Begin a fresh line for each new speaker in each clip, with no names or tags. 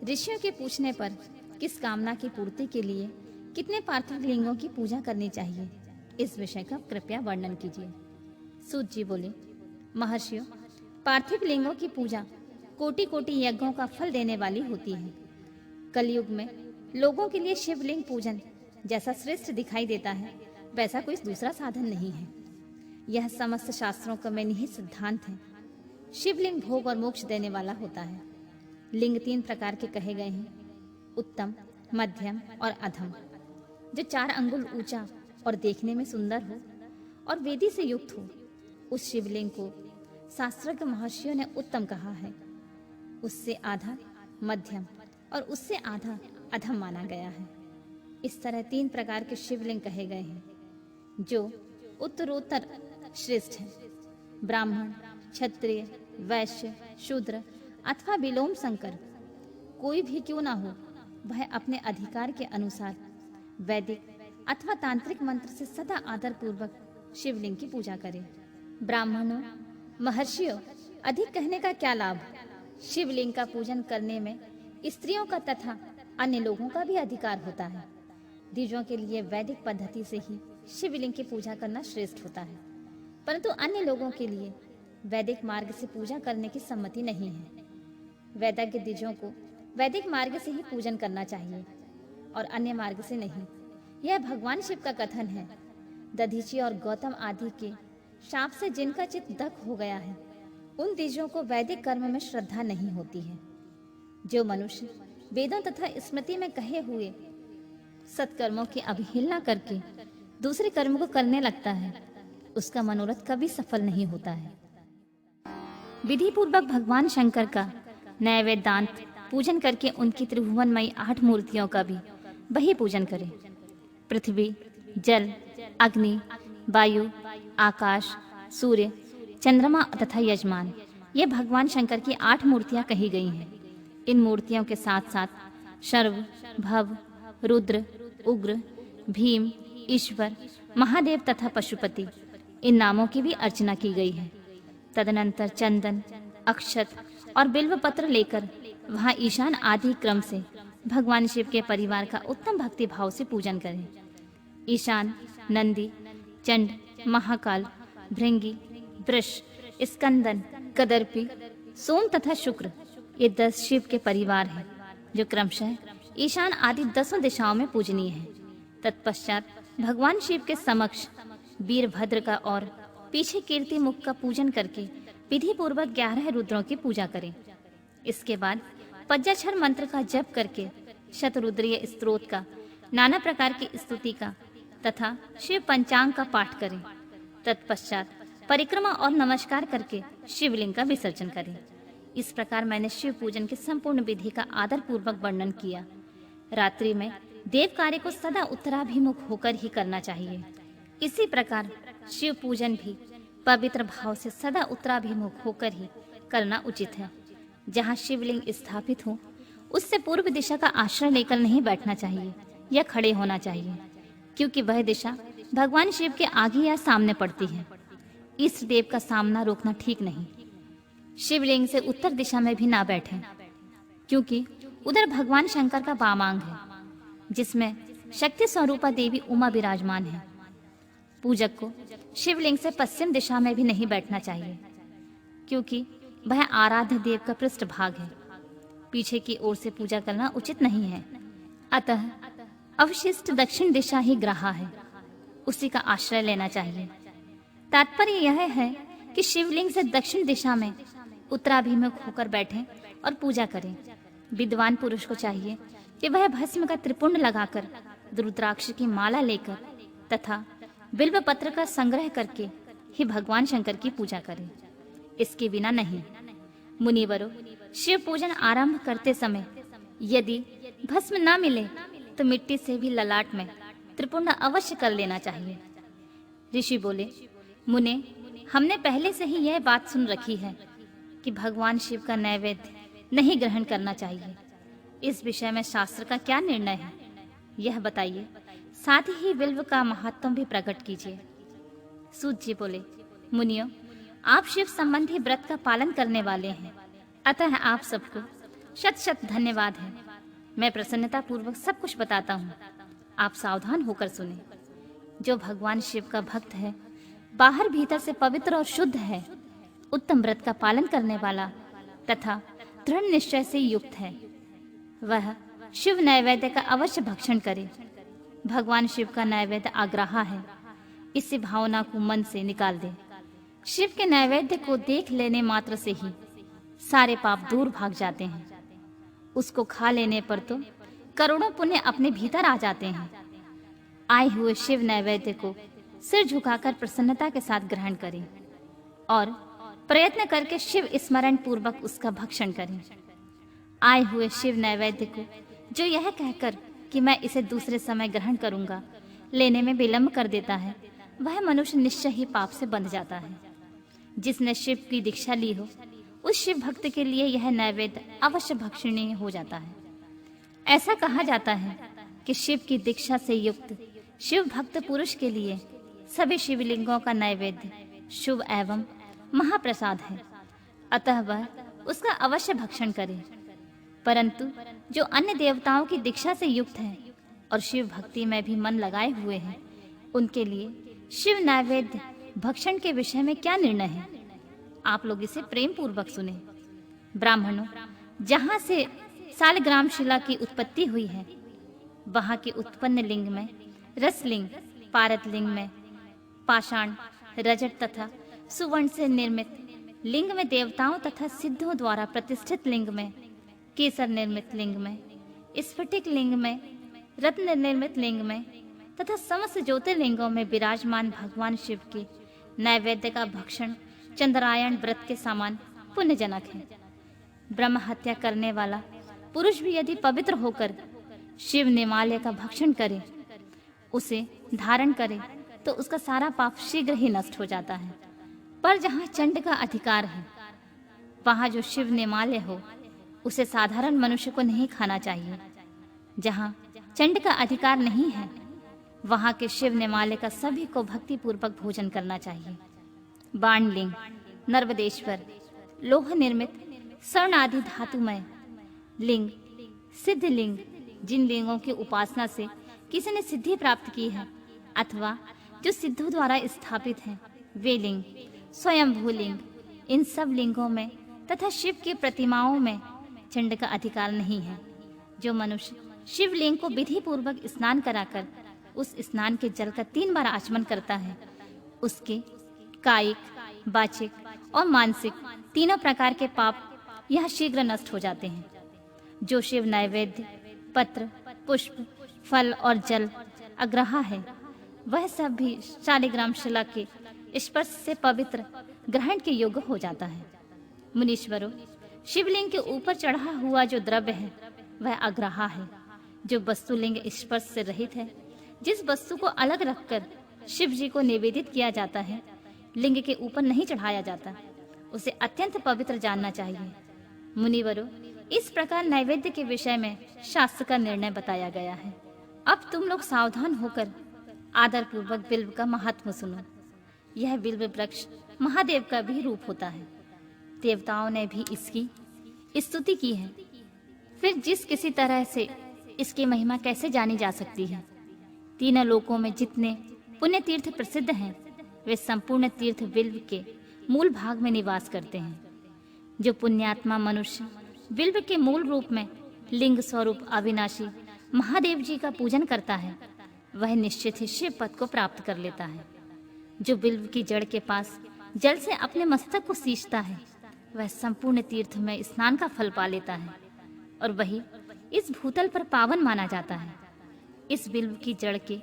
ऋषियों के पूछने पर किस कामना की पूर्ति के लिए कितने पार्थिव लिंगों की पूजा करनी चाहिए, इस विषय का कृपया वर्णन कीजिए। सूत जी बोले, महर्षियों, पार्थिव लिंगों की पूजा कोटि कोटि यज्ञों का फल देने वाली होती है। कलयुग में लोगों के लिए शिवलिंग पूजन जैसा श्रेष्ठ दिखाई देता है, वैसा कोई दूसरा साधन नहीं है। यह समस्त शास्त्रों का में निहित सिद्धांत है। शिवलिंग भोग और मोक्ष देने वाला होता है। लिंग 3 प्रकार के कहे गए हैं, उत्तम, मध्यम और अधम। जो 4 अंगुल ऊंचा और देखने में सुंदर हो और वेदी से युक्त हो, उस शिवलिंग को शास्त्रज्ञ महर्षियों ने उत्तम कहा है। उससे आधा मध्यम और उससे आधा अधम माना गया है। इस तरह 3 प्रकार के शिवलिंग कहे गए हैं, जो उत्तरोत्तर श्रेष्ठ हैं। ब्राह्मण, क्षत्रिय, वैश्य, शूद्र अथवा विलोम संकर कोई भी क्यों ना हो, वह अपने अधिकार के अनुसार वैदिक अथवा तांत्रिक मंत्र से सदा आदर पूर्वक शिवलिंग की पूजा करे। ब्राह्मणों, महर्षियों, अधिक कहने का क्या लाभ। शिवलिंग का पूजन करने में स्त्रियों का तथा अन्य लोगों का भी अधिकार होता है। द्विजों के लिए वैदिक पद्धति से ही शिवलिंग की पूजा करना श्रेष्ठ होता है, परंतु अन्य लोगों के लिए वैदिक मार्ग से पूजा करने की सम्मति नहीं है। वैदिक द्विजों को वैदिक मार्ग से ही पूजन करना चाहिए और अन्य मार्ग से नहीं। यह भगवान शिव का कथन है। दधीची और गौतम आदि के शाप से जिनका चित्त दग्ध हो गया है, उन द्विजों को वैदिक कर्म में श्रद्धा नहीं होती है। जो मनुष्य वेदों तथा स्मृति में कहे हुए सत्कर्मों की अवहेलना करके दूसरे कर्म को करने लगता है, उसका मनोरथ कभी सफल नहीं होता है। विधि पूर्वक भगवान शंकर का नैवेद्यांत पूजन करके उनकी त्रिभुवनमयी 8 मूर्तियों का भी वही पूजन करें। पृथ्वी, जल, अग्नि, वायु, आकाश, सूर्य, चंद्रमा तथा यजमान, ये भगवान शंकर की 8 मूर्तियां कही गई हैं। इन मूर्तियों के साथ साथ शर्व, भव, रुद्र, उग्र, भीम, ईश्वर, महादेव तथा पशुपति, इन नामों की भी अर्चना की गई है। तदनंतर चंदन, अक्षत और बिल्व पत्र लेकर वहां ईशान आदि क्रम से भगवान शिव के परिवार का उत्तम भक्ति भाव से पूजन करें। ईशान, नंदी, चंड, महाकाल, भृंगी, वृष, स्कंदन, कदर्पी, सोम तथा शुक्र, ये 10 शिव के परिवार हैं, जो क्रमशः ईशान आदि 10 दिशाओं में पूजनीय है। तत्पश्चात भगवान शिव के समक्ष वीरभद्र का और पीछे कीर्ति मुख का पूजन करके विधि पूर्वक 11 रुद्रों की पूजा करें। इसके बाद पंचाक्षर मंत्र का जप करके शतरुद्रीय स्तोत्र का, नाना प्रकार की स्तुति का तथा शिव पंचांग का पाठ करें। तत्पश्चात परिक्रमा और नमस्कार करके शिवलिंग का विसर्जन करें। इस प्रकार मैंने शिव पूजन की संपूर्ण विधि का आदर पूर्वक वर्णन किया। रात्रि में देव कार्य को सदा उत्तराभिमुख होकर ही करना चाहिए। इसी प्रकार शिव पूजन भी पवित्र भाव से सदा उत्तराभिमुख होकर ही करना उचित है। जहाँ शिवलिंग स्थापित हो, उससे पूर्व दिशा का आश्रय लेकर नहीं बैठना चाहिए या खड़े होना चाहिए, क्योंकि वह दिशा भगवान शिव के आगे या सामने पड़ती है। इष्ट देव का सामना रोकना ठीक नहीं। शिवलिंग से उत्तर दिशा में भी ना बैठें, क्योंकि उधर भगवान शंकर का वामांग है, जिसमें शक्ति स्वरूपा देवी उमा विराजमान है। पूजक को शिवलिंग से पश्चिम दिशा में भी नहीं बैठना चाहिए, क्योंकि वह आराध्य देव का पृष्ठ भाग है। पीछे की ओर से पूजा करना उचित नहीं है। अतः अवशिष्ट दक्षिण दिशा ही ग्राह्य है, उसी का आश्रय लेना चाहिए। तात्पर्य यह है कि शिवलिंग से दक्षिण दिशा में उत्तराभिमुख होकर बैठें और पूजा करें। विद्वान पुरुष को चाहिए कि वह भस्म का त्रिपुंड लगाकर, रुद्राक्ष की माला लेकर तथा बिल्व पत्र का संग्रह करके ही भगवान शंकर की पूजा करें। इसके बिना नहीं। मुनिवरों, शिव पूजन आरंभ करते समय यदि भस्म न मिले तो मिट्टी से भी ललाट में त्रिपुंड अवश्य कर लेना चाहिए। ऋषि बोले, मुने, हमने पहले से ही यह बात सुन रखी है कि भगवान शिव का नैवेद्य नहीं ग्रहण करना चाहिए। इस विषय में शास्त्र का क्या निर्णय है, यह बताइए। साथ ही बिल्व का महत्व भी प्रकट कीजिए। सूत जी बोले, मुनियों, आप शिव संबंधी व्रत का पालन करने वाले हैं, अतः आप सबको शत शत धन्यवाद है। मैं प्रसन्नता पूर्वक सब कुछ बताता हूँ, आप सावधान होकर सुने। जो भगवान शिव का भक्त है, बाहर भीतर से पवित्र और शुद्ध है, उत्तम व्रत का पालन करने वाला तथा दृढ़ निश्चय से युक्त है, वह शिव नैवेद्य का अवश्य भक्षण करे। भगवान शिव का नैवेद्य आग्रहा है, इसी भावना को मन से निकाल दे। शिव के नैवेद्य को देख लेने मात्र से ही सारे पाप दूर भाग जाते हैं। उसको खा लेने पर तो करोड़ों पुण्य अपने भीतर आ जाते हैं। आए हुए शिव नैवेद्य को सिर झुकाकर प्रसन्नता के साथ ग्रहण करें और प्रयत्न करके शिव स्मरण पूर्वक उसका भक्षण करें। आए हुए शिव नैवेद्य को जो यह कहकर कि मैं इसे दूसरे समय ग्रहण करूंगा, लेने में विलंब कर देता है, वह मनुष्य निश्चय ही पाप से बंध जाता है। जिसने शिव की दीक्षा ली हो, उस शिव भक्त के लिए यह नैवेद्य अवश्य भक्षणीय हो जाता है। ऐसा कहा जाता है कि शिव की दीक्षा से युक्त शिव भक्त पुरुष के लिए सभी शिवलिंगों का नैवेद्य शुभ एवं महाप्रसाद है, अतः वह उसका अवश्य भक्षण करे। परंतु जो अन्य देवताओं की दीक्षा से युक्त है और शिव भक्ति में भी मन लगाए हुए हैं, उनके लिए शिव नैवेद्य भक्षण के विषय में क्या निर्णय है, आप लोग इसे प्रेम पूर्वक सुने। ब्राह्मणों, जहाँ से सालग्राम शिला की उत्पत्ति हुई है, वहाँ के उत्पन्न लिंग में रसलिंग, पारत लिंग में पाषाण, रजत तथा सुवर्ण से निर्मित लिंग में देवताओं तथा सिद्धों द्वारा प्रतिष्ठित लिंग में केसर निर्मित लिंग में स्फटिक लिंग में रत्न निर्मित लिंग में तथा समस्त ज्योतिर्लिंगों में विराजमान भगवान शिव के नैवेद्य का भक्षण चंद्रायण व्रत के समान पुण्यजनक है। ब्रह्म हत्या करने वाला पुरुष भी यदि पवित्र होकर शिव निमाल्य का भक्षण करे, उसे धारण करे, तो उसका सारा पाप शीघ्र ही नष्ट हो जाता है। पर जहाँ चंड का अधिकार है, वहाँ जो शिव निमाल्य हो, उसे साधारण मनुष्य को नहीं खाना चाहिए। जहाँ चंड का अधिकार नहीं है, वहाँ के शिव निमाल्य का सभी को भक्ति पूर्वक भोजन करना चाहिए। बाणलिंग, नर्मदेश्वर, लोह निर्मित स्वर्ण आदि धातुमय लिंग, सिद्ध लिंग, जिन लिंगों की उपासना से किसी ने सिद्धि प्राप्त की है अथवा जो सिद्धों द्वारा स्थापित हैं, वे लिंग, स्वयंभू लिंग, इन सब लिंगों में तथा शिव की प्रतिमाओं में चंड का अधिकार नहीं है। जो मनुष्य शिवलिंग को विधि पूर्वक स्नान कराकर उस स्नान के जल का 3 बार आचमन करता है, उसके कायिक, वाचिक और मानसिक तीनों प्रकार के पाप यह शीघ्र नष्ट हो जाते हैं। जो शिव नैवेद्य, पत्र, पुष्प, फल और जल अग्रहा है, वह सब भी शालिग्राम शिला के स्पर्श से पवित्र ग्रहण के योग्य हो जाता है। मुनीश्वरों, शिवलिंग के ऊपर चढ़ा हुआ जो द्रव्य है, वह अग्रहा है। जो वस्तुलिंग स्पर्श से रहित है, जिस वस्तु को अलग रखकर शिव जी को निवेदित किया जाता है, लिंग के ऊपर नहीं चढ़ाया जाता, उसे अत्यंत पवित्र जानना चाहिए। मुनिवरों, इस प्रकार नैवेद्य के विषय में शास्त्र का निर्णय बताया गया है। अब तुम लोग सावधान होकर आदर पूर्वक बिल्व का महात्म सुनो। यह बिल्व वृक्ष महादेव का भी रूप होता है। देवताओं ने भी इसकी स्तुति की है। फिर जिस किसी तरह से इसकी महिमा कैसे जानी जा सकती है। तीनों लोकों में जितने पुण्य तीर्थ प्रसिद्ध हैं, वे संपूर्ण तीर्थ बिल्व के मूल भाग में निवास करते हैं। जो पुण्यात्मा मनुष्य बिल्व के मूल रूप में लिंग स्वरूप अविनाशी महादेव जी का पूजन करता है, वह निश्चित ही शिव पद को प्राप्त कर लेता है। जो बिल्व की जड़ के पास जल से अपने मस्तक को सींचता है, वह संपूर्ण तीर्थ में स्नान का फल पा लेता है और वही इस भूतल पर पावन माना जाता है। इस बिल्व की जड़ के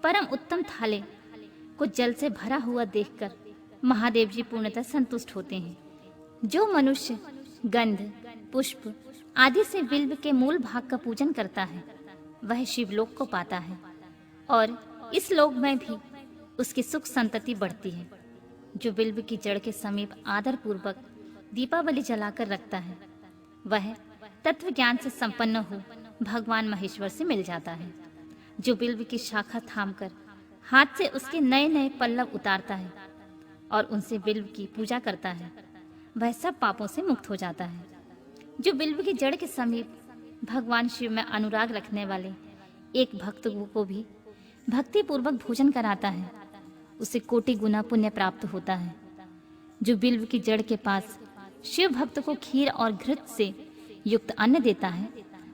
परम उत्तम थाले को जल से भरा हुआ देखकर महादेव जी पूर्णतः संतुष्ट होते हैं। जो मनुष्य गंध, पुष्प आदि से बिल्व के मूल भाग का पूजन करता है, वह शिवलोक को पाता है और इस लोक में भी उसकी सुख संतति बढ़ती है। जो बिल्व की जड़ के समीप आदर पूर्वक दीपावली जलाकर रखता है, वह तत्व ज्ञान से संपन्न हो भगवान महेश्वर से मिल जाता है। जो बिल्व की शाखा थामकर हाथ से उसके नए नए पल्लव उतारता है और उनसे बिल्व की पूजा करता है, वह सब पापों से मुक्त हो जाता है। जो बिल्व की जड़ के समीप भगवान शिव में अनुराग रखने वाले एक भक्त को भी भक्ति पूर्वक भोजन कराता है, उसे कोटि गुना पुण्य प्राप्त होता है। जो बिल्व की जड़ के पास शिव भक्त को खीर और घृत से युक्त अन्न देता है,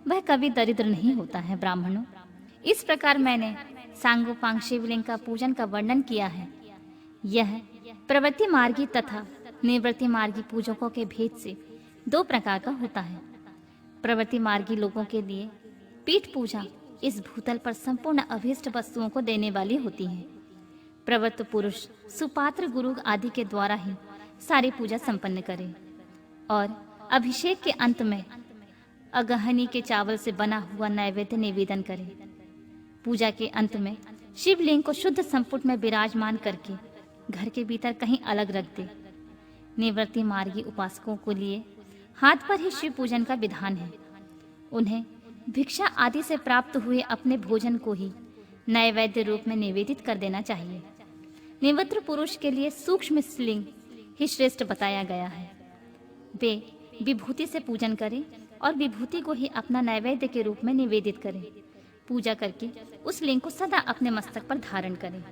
वह कभी दरिद्र नहीं होता है। ब्राह्मणों, इस प्रकार मैंने सांगोपांग शिवलिंग का पूजन का वर्णन किया है। यह प्रवृत्ति मार्गी तथा निवृत्ति मार्गी पूजकों के भेद से दो प्रकार का होता है। प्रवृत्ति मार्गी लोगों के लिए पीठ पूजा इस भूतल पर संपूर्ण अभीष्ट वस्तुओं को देने वाली होती है। प्रवृत्त पुरुष सुपात्र गुरु आदि के द्वारा ही सारी पूजा संपन्न करे और अभिषेक के अंत में अगहनी के चावल से बना हुआ नैवेद्य निवेदन करे। पूजा के अंत में शिवलिंग को शुद्ध संपुट में विराजमान करके घर के भीतर कहीं अलग रख दे। निवृत्ति मार्गी उपासकों को लिए हाथ पर ही शिव पूजन का विधान है। उन्हें भिक्षा आदि से प्राप्त हुए अपने भोजन को ही नैवेद्य रूप में निवेदित कर देना चाहिए। निवृत्त पुरुष के लिए सूक्ष्म लिंग ही श्रेष्ठ बताया गया है। वे विभूति से पूजन करें और विभूति को ही अपना नैवेद्य के रूप में निवेदित करें। पूजा करके उस लिंग को सदा अपने मस्तक पर धारण करें।